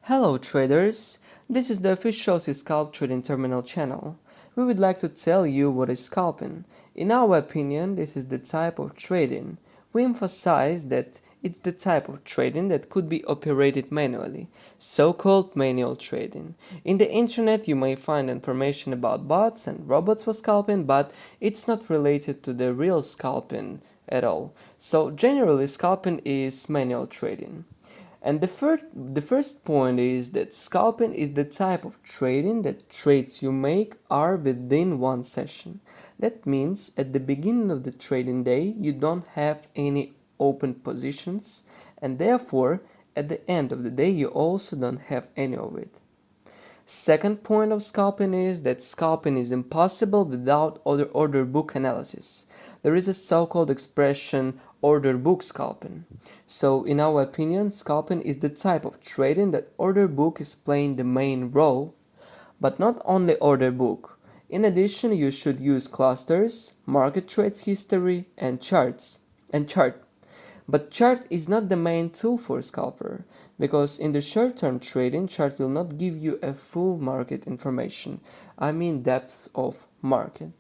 Hello traders, this is the official CScalp trading terminal channel. We would like to tell you what is scalping. In our opinion, this is the type of trading. We emphasize that it's the type of trading that could be operated manually, so-called manual trading. In the internet you may find information about bots and robots for scalping, but it's not related to the real scalping at all. So generally scalping is manual trading. And the first point is that scalping is the type of trading that trades you make are within one session. That means at the beginning of the trading day you don't have any open positions, and therefore at the end of the day you also don't have any of it. Second point of scalping is that scalping is impossible without order book analysis. There is a so-called expression order book scalping. So in our opinion, scalping is the type of trading that order book is playing the main role, but not only order book. In addition, you should use clusters, market trades history, and chart. But chart is not the main tool for scalper, because in the short-term trading, chart will not give you a full market information. I mean depth of market.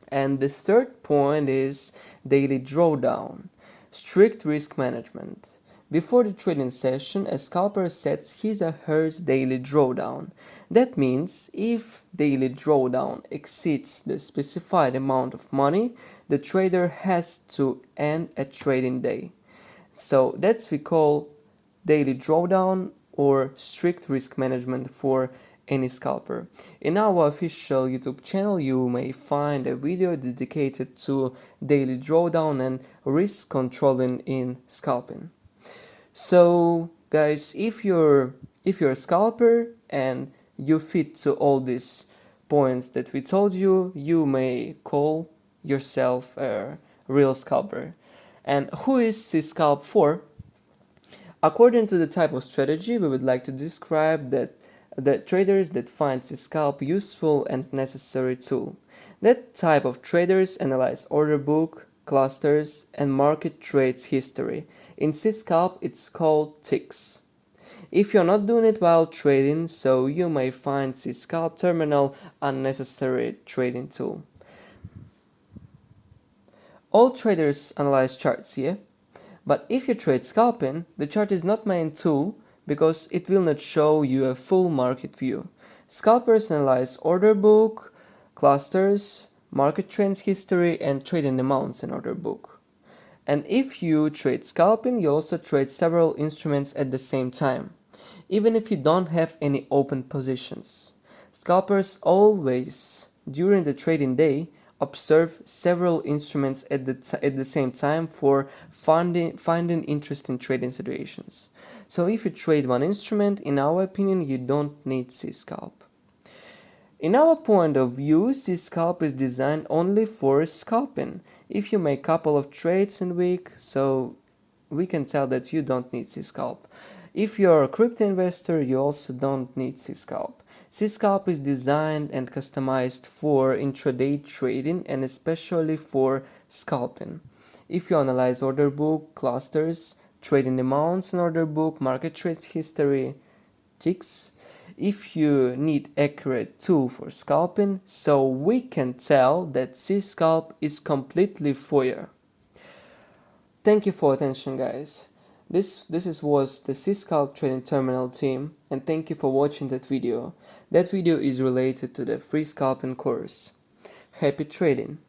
And the third point is daily drawdown, strict risk management. Before the trading session, a scalper sets his or her daily drawdown. That means if daily drawdown exceeds the specified amount of money, the trader has to end a trading day. So that's we call daily drawdown or strict risk management for any scalper. In our official YouTube channel you may find a video dedicated to daily drawdown and risk controlling in scalping. So guys, if you're a scalper and you fit to all these points that we told you, you may call yourself a real scalper. And who is CScalp for? According to the type of strategy, we would like to describe that the traders that find CScalp useful and necessary tool. That type of traders analyze order book, clusters, and market trades history. In CScalp, it's called ticks. If you're not doing it while trading, so you may find CScalp terminal unnecessary trading tool. All traders analyze charts, yeah? But if you trade scalping, the chart is not main tool because it will not show you a full market view. Scalpers analyze order book, clusters, market trends history, and trading amounts in order book. And if you trade scalping, you also trade several instruments at the same time, even if you don't have any open positions. Scalpers always, during the trading day, observe several instruments at the same time for finding interesting trading situations. So if you trade one instrument, in our opinion, you don't need CScalp. In our point of view, CScalp is designed only for scalping. If you make a couple of trades in a week, so we can tell that you don't need CScalp. If you're a crypto investor, you also don't need CScalp. CScalp is designed and customized for intraday trading and especially for scalping. If you analyze order book, clusters, trading amounts in order book, market trade history, ticks. If you need accurate tool for scalping, so we can tell that CScalp is completely for you. Thank you for attention, guys. This was the CScalp trading terminal team, and thank you for watching that video. That video is related to the free scalping course. Happy trading!